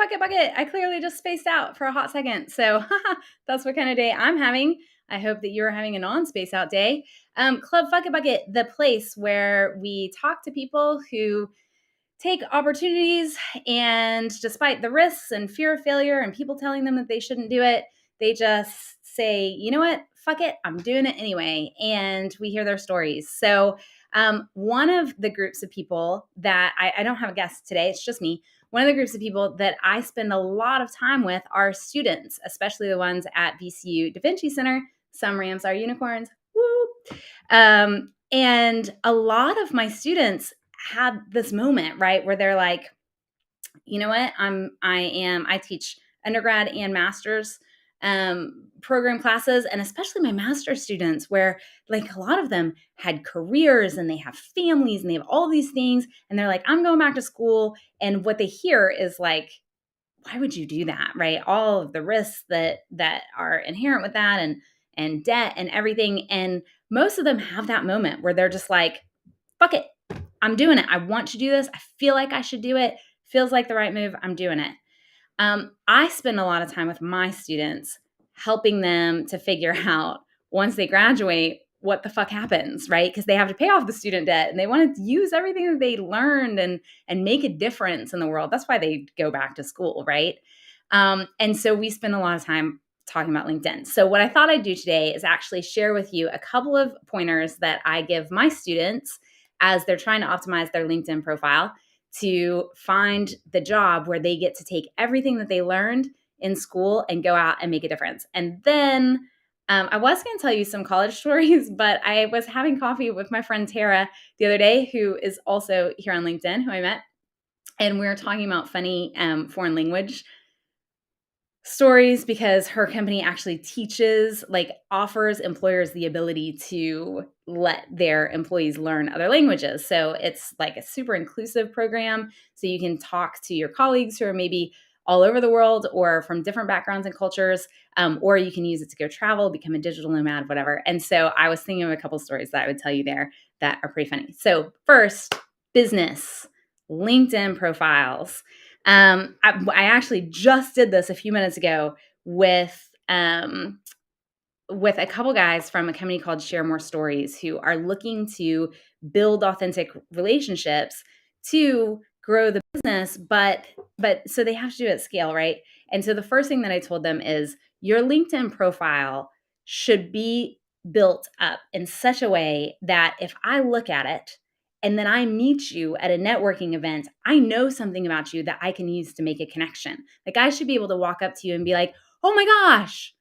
Fuck It Bucket. I clearly just spaced out for a hot second. So that's what kind of day I'm having. I hope that you're having a non-space out day. Club Fuck It Bucket, the place where we talk to people who take opportunities, and despite the risks and fear of failure and people telling them that they shouldn't do it, they just say, you know what, fuck it, I'm doing it anyway. And we hear their stories. So one of the groups of people that I don't have a guest today, it's just me. One of the groups of people that I spend a lot of time with are students, especially the ones at VCU Da Vinci Center. Some Rams are unicorns. Woo! And a lot of my students had this moment, right, where they're like, you know what, I teach undergrad and master's program classes, and especially my master's students, where like a lot of them had careers and they have families and they have all these things, and they're like, I'm going back to school. And what they hear is like, why would you do that, right? All of the risks that are inherent with that, and debt and everything. And most of them have that moment where they're just like, fuck it, I'm doing it. I want to do this. I feel like I should do it. Feels like the right move. I'm doing it. I spend a lot of time with my students helping them to figure out, once they graduate, what the fuck happens, right? Because they have to pay off the student debt and they want to use everything that they learned and make a difference in the world. That's why they go back to school, right? And so we spend a lot of time talking about LinkedIn. So what I thought I'd do today is actually share with you a couple of pointers that I give my students as they're trying to optimize their LinkedIn profile to find the job where they get to take everything that they learned in school and go out and make a difference. And then I was going to tell you some college stories, but I was having coffee with my friend Tara the other day, who is also here on LinkedIn, who I met. And we were talking about funny foreign language stories, because her company actually teaches, like offers employers the ability to let their employees learn other languages. So it's like a super inclusive program. So you can talk to your colleagues who are maybe all over the world or from different backgrounds and cultures, or you can use it to go travel, become a digital nomad, whatever. And so I was thinking of a couple stories that I would tell you there that are pretty funny. So first, business, LinkedIn profiles. I actually just did this a few minutes ago with a couple guys from a company called Share More Stories, who are looking to build authentic relationships to grow the business, but so they have to do it at scale, right? And so the first thing that I told them is, your LinkedIn profile should be built up in such a way that if I look at it and then I meet you at a networking event, I know something about you that I can use to make a connection. Like, I should be able to walk up to you and be like, oh my gosh,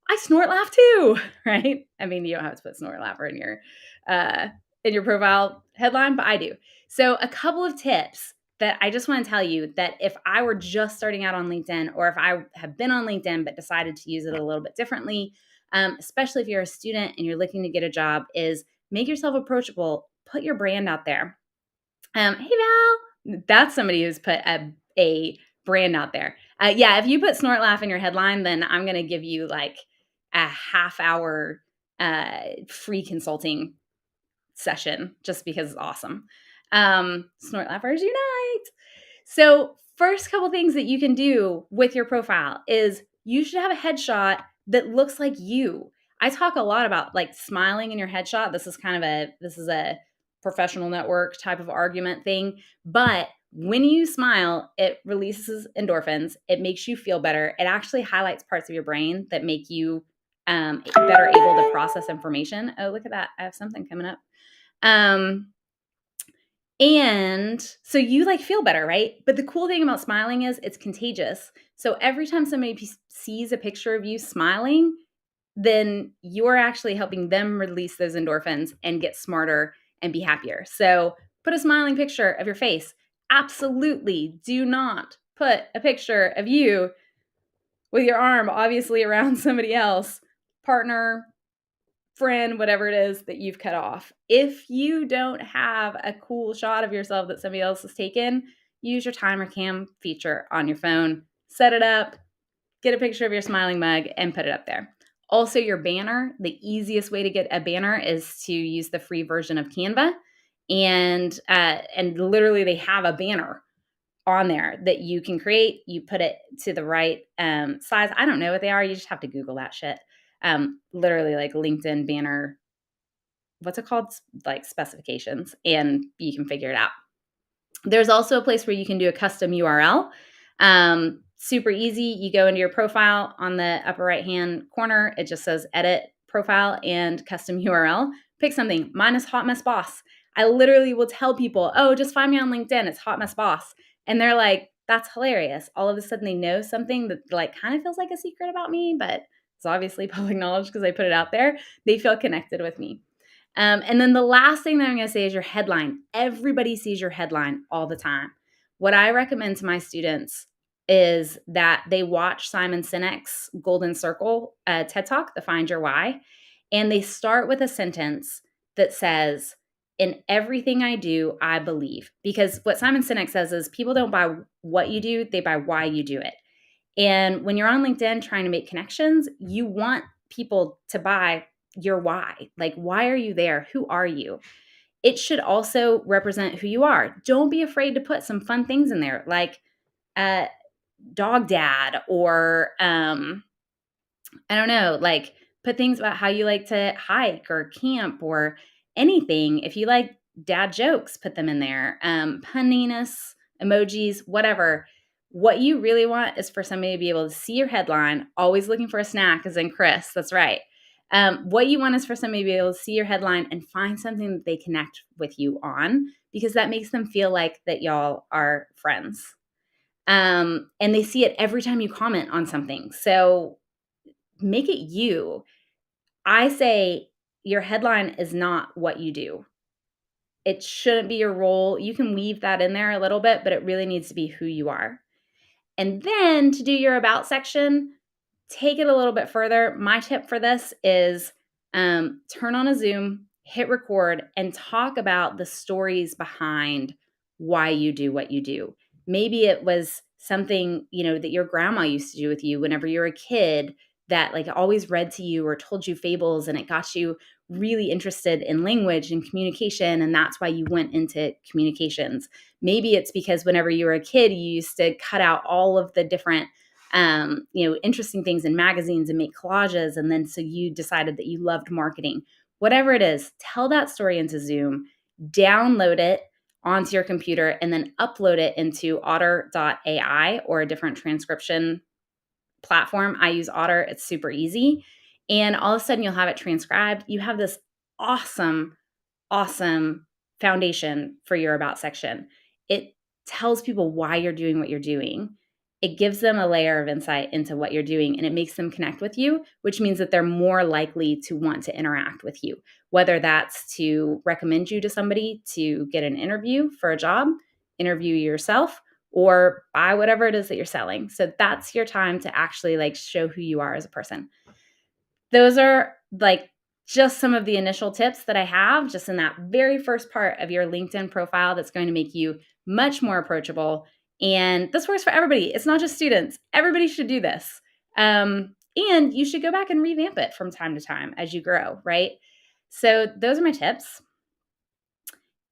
I snort laugh too, right? I mean, you don't have to put snort laugher in your profile headline, but I do. So a couple of tips that I just want to tell you, that if I were just starting out on LinkedIn, or if I have been on LinkedIn but decided to use it a little bit differently, especially if you're a student and you're looking to get a job, is make yourself approachable. Put your brand out there. Hey, Val, that's somebody who's put a brand out there. Yeah, if you put snort laugh in your headline, then I'm going to give you like a half-hour free consulting session, just because it's awesome. Snort laughers unite. So first couple things that you can do with your profile is, you should have a headshot that looks like you. I talk a lot about like smiling in your headshot. This is a professional network type of argument thing. But when you smile, it releases endorphins. It makes you feel better. It actually highlights parts of your brain that make you better able to process information. Oh, look at that. I have something coming up. And so you like feel better, right? But the cool thing about smiling is it's contagious. So every time somebody sees a picture of you smiling, then you're actually helping them release those endorphins and get smarter and be happier. So put a smiling picture of your face. Absolutely do not put a picture of you with your arm obviously around somebody else, partner, friend, whatever it is that you've cut off. If you don't have a cool shot of yourself that somebody else has taken, use your timer cam feature on your phone, set it up, get a picture of your smiling mug and put it up there. Also, your banner, the easiest way to get a banner is to use the free version of Canva. And literally they have a banner on there that you can create. You put it to the right size. I don't know what they are. You just have to Google that shit. Literally like LinkedIn banner, what's it called? Like specifications, and you can figure it out. There's also a place where you can do a custom URL. Super easy. You go into your profile on the upper right-hand corner. It just says edit profile and custom URL. Pick something. Mine is Hot Mess Boss. I literally will tell people, oh, just find me on LinkedIn. It's Hot Mess Boss. And they're like, that's hilarious. All of a sudden they know something that like kind of feels like a secret about me, but it's obviously public knowledge because I put it out there. They feel connected with me. And then the last thing that I'm going to say is your headline. Everybody sees your headline all the time. What I recommend to my students is that they watch Simon Sinek's Golden Circle TED Talk, The Find Your Why, and they start with a sentence that says, in everything I do, I believe. Because what Simon Sinek says is people don't buy what you do, they buy why you do it. And when you're on LinkedIn trying to make connections, you want people to buy your why. Like, why are you there? Who are you? It should also represent who you are. Don't be afraid to put some fun things in there, like dog dad, or I don't know, like put things about how you like to hike or camp or anything. If you like dad jokes, put them in there. Punniness, emojis, whatever. What you really want is for somebody to be able to see your headline, always looking for a snack, as in Chris. That's right. What you want is for somebody to be able to see your headline and find something that they connect with you on, because that makes them feel like that y'all are friends. And they see it every time you comment on something. So make it you. I say your headline is not what you do. It shouldn't be your role. You can weave that in there a little bit, but it really needs to be who you are. And then to do your about section, take it a little bit further. My tip for this is turn on a Zoom, hit record, and talk about the stories behind why you do what you do. Maybe it was something, that your grandma used to do with you whenever you were a kid, that like always read to you or told you fables, and it got you really interested in language and communication, and that's why you went into communications. Maybe it's because whenever you were a kid, you used to cut out all of the different interesting things in magazines and make collages, and then so you decided that you loved marketing. Whatever it is, tell that story into Zoom, download it onto your computer, and then upload it into otter.ai or a different transcription platform. I use Otter. It's super easy. And all of a sudden you'll have it transcribed. You have this awesome foundation for your about section. It tells people why you're doing what you're doing. It gives them a layer of insight into what you're doing, and it makes them connect with you, which means that they're more likely to want to interact with you, whether that's to recommend you to somebody to get an interview for a job, interview yourself, or buy whatever it is that you're selling. So that's your time to actually like show who you are as a person. Those are like just some of the initial tips that I have just in that very first part of your LinkedIn profile that's going to make you much more approachable. And this works for everybody. It's not just students. Everybody should do this. And you should go back and revamp it from time to time as you grow, right? So those are my tips.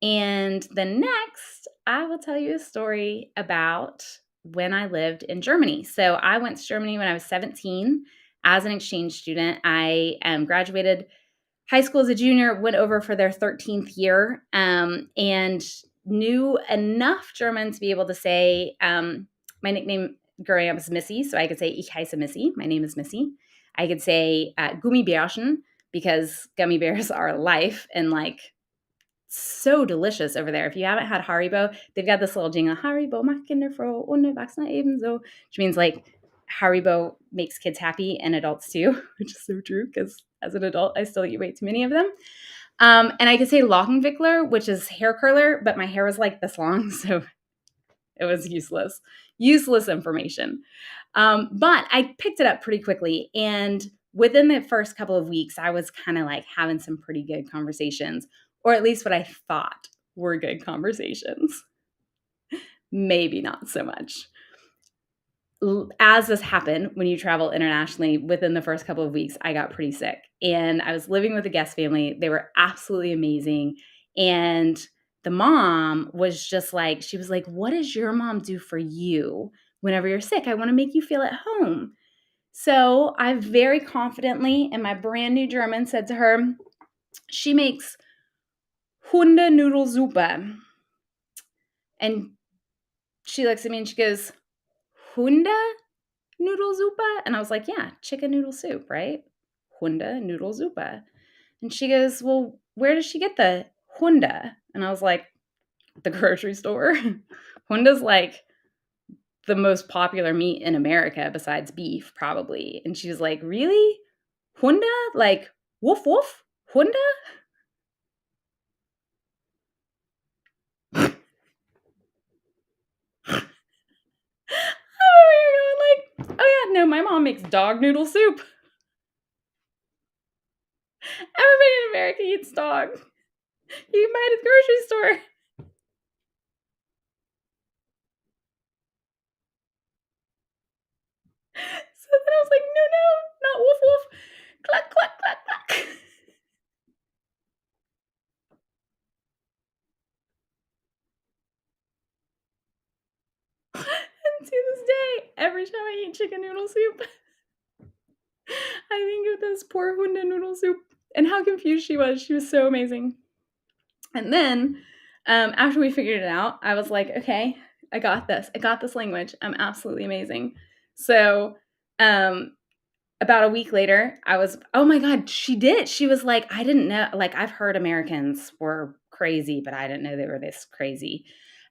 And the next, I will tell you a story about when I lived in Germany. So I went to Germany when I was 17 as an exchange student. I graduated high school as a junior, went over for their 13th year, and knew enough German to be able to say, my nickname growing up was Missy, so I could say, Ich heiße Missy, my name is Missy. I could say Gummibärchen, because gummy bears are life and like so delicious over there. If you haven't had Haribo, they've got this little jingle, Haribo macht Kinder froh und Erwachsene ebenso, which means like Haribo makes kids happy and adults too, which is so true because as an adult, I still eat way too many of them. And I could say Lockenwickler, which is hair curler, but my hair was like this long, so it was useless information. But I picked it up pretty quickly, and within the first couple of weeks, I was kind of like having some pretty good conversations, or at least what I thought were good conversations. Maybe not so much. As this happened, when you travel internationally, within the first couple of weeks, I got pretty sick. And I was living with a guest family. They were absolutely amazing. And the mom was just like, she was like, what does your mom do for you whenever you're sick? I want to make you feel at home. So I very confidently, in my brand new German, said to her, she makes Hundenudelsuppe. And she looks at me and she goes, Hundenudelsuppe? And I was like, yeah, chicken noodle soup, right? Hundenudelsuppe. And she goes, well, where does she get the Hunde? And I was like, the grocery store. Hunde's like the most popular meat in America besides beef, probably. And she was like, really? Hunde? Like, woof woof? Hunde? I'm over here going like, oh yeah, no, my mom makes dog noodle soup. Everybody in America eats dog. You can buy it at the grocery store. So then I was like, no, not woof woof. Cluck, cluck, cluck, cluck. And to this day, every time I eat chicken noodle soup, I think of this poor Hunde noodle soup and how confused she was. She was so amazing. And then after we figured it out, I was like, okay, I got this. I got this language. I'm absolutely amazing. So about a week later, I was, oh my God, she did. She was like, I didn't know, like, I've heard Americans were crazy, but I didn't know they were this crazy.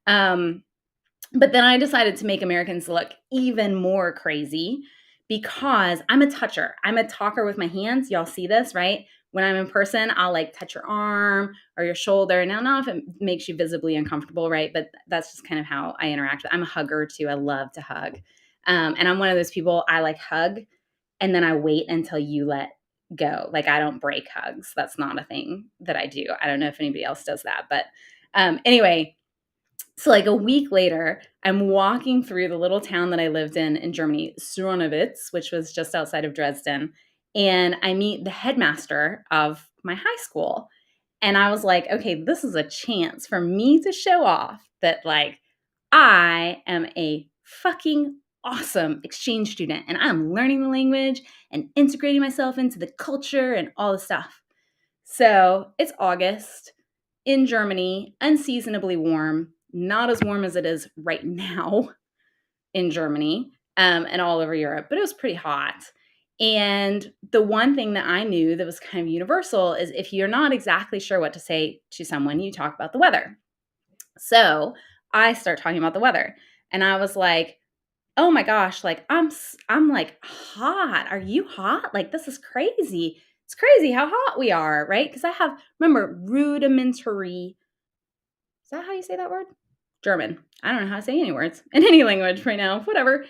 But then I decided to make Americans look even more crazy because I'm a toucher. I'm a talker with my hands. Y'all see this, right? When I'm in person, I'll like touch your arm or your shoulder. Now, not if it makes you visibly uncomfortable, right? But that's just kind of how I interact with. I'm a hugger too. I love to hug. And I'm one of those people, I like hug and then I wait until you let go. Like I don't break hugs. That's not a thing that I do. I don't know if anybody else does that. But anyway, so like a week later, I'm walking through the little town that I lived in Germany, Suronowitz, which was just outside of Dresden. And I meet the headmaster of my high school. And I was like, okay, this is a chance for me to show off that like I am a fucking awesome exchange student and I'm learning the language and integrating myself into the culture and all the stuff. So it's August in Germany, unseasonably warm, not as warm as it is right now in Germany and all over Europe, but it was pretty hot. And the one thing that I knew that was kind of universal is if you're not exactly sure what to say to someone, you talk about the weather. So I start talking about the weather and I was like, oh my gosh, like I'm like hot. Are you hot? Like this is crazy. It's crazy how hot we are, right? Because I have, remember, rudimentary. Is that how you say that word? German. I don't know how to say any words in any language right now. Whatever.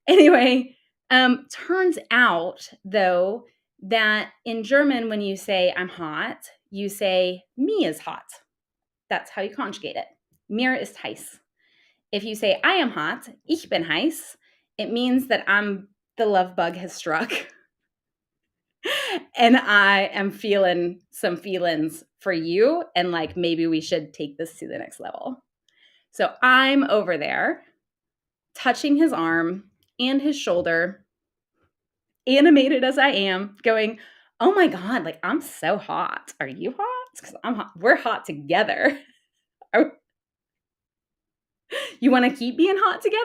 Anyway, turns out though that in German, when you say I'm hot, you say me is hot. That's how you conjugate it. Mir ist heiß. If you say I am hot, ich bin heiß, it means that the love bug has struck. And I am feeling some feelings for you. And like, maybe we should take this to the next level. So I'm over there touching his arm and his shoulder, animated as I am, going, oh my God, like I'm so hot. Are you hot? Because I'm hot. We're hot together. You want to keep being hot together?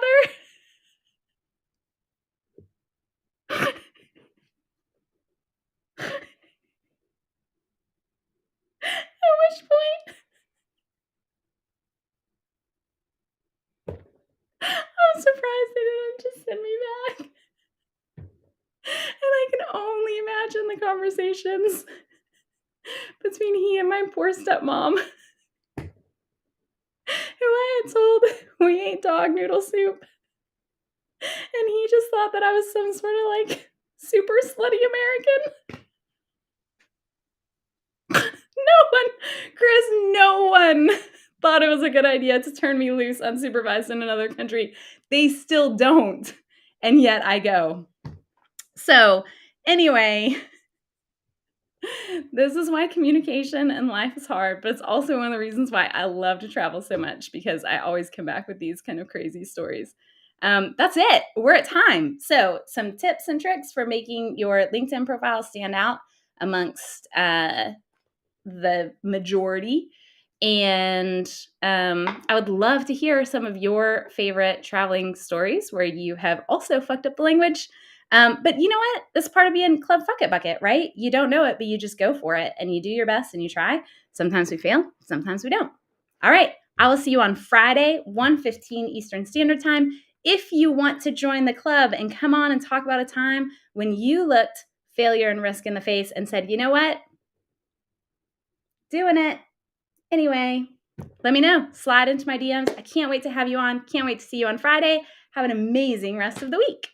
At which point, I'm surprised they didn't just send me back. And I can only imagine the conversations between he and my poor stepmom, who I had told we ate dog noodle soup. And he just thought that I was some sort of like super slutty American. No one thought it was a good idea to turn me loose unsupervised in another country. They still don't. And yet I go. So anyway, This is why communication and life is hard, but it's also one of the reasons why I love to travel so much because I always come back with these kind of crazy stories. That's it. We're at time. So, some tips and tricks for making your LinkedIn profile stand out amongst the majority. And I would love to hear some of your favorite traveling stories where you have also fucked up the language. But you know what? That's part of being Club Fuck It Bucket, right? You don't know it, but you just go for it and you do your best and you try. Sometimes we fail, sometimes we don't. All right. I will see you on Friday, 1:15 Eastern Standard Time. If you want to join the club and come on and talk about a time when you looked failure and risk in the face and said, you know what? Doing it. Anyway, let me know. Slide into my DMs. I can't wait to have you on. Can't wait to see you on Friday. Have an amazing rest of the week.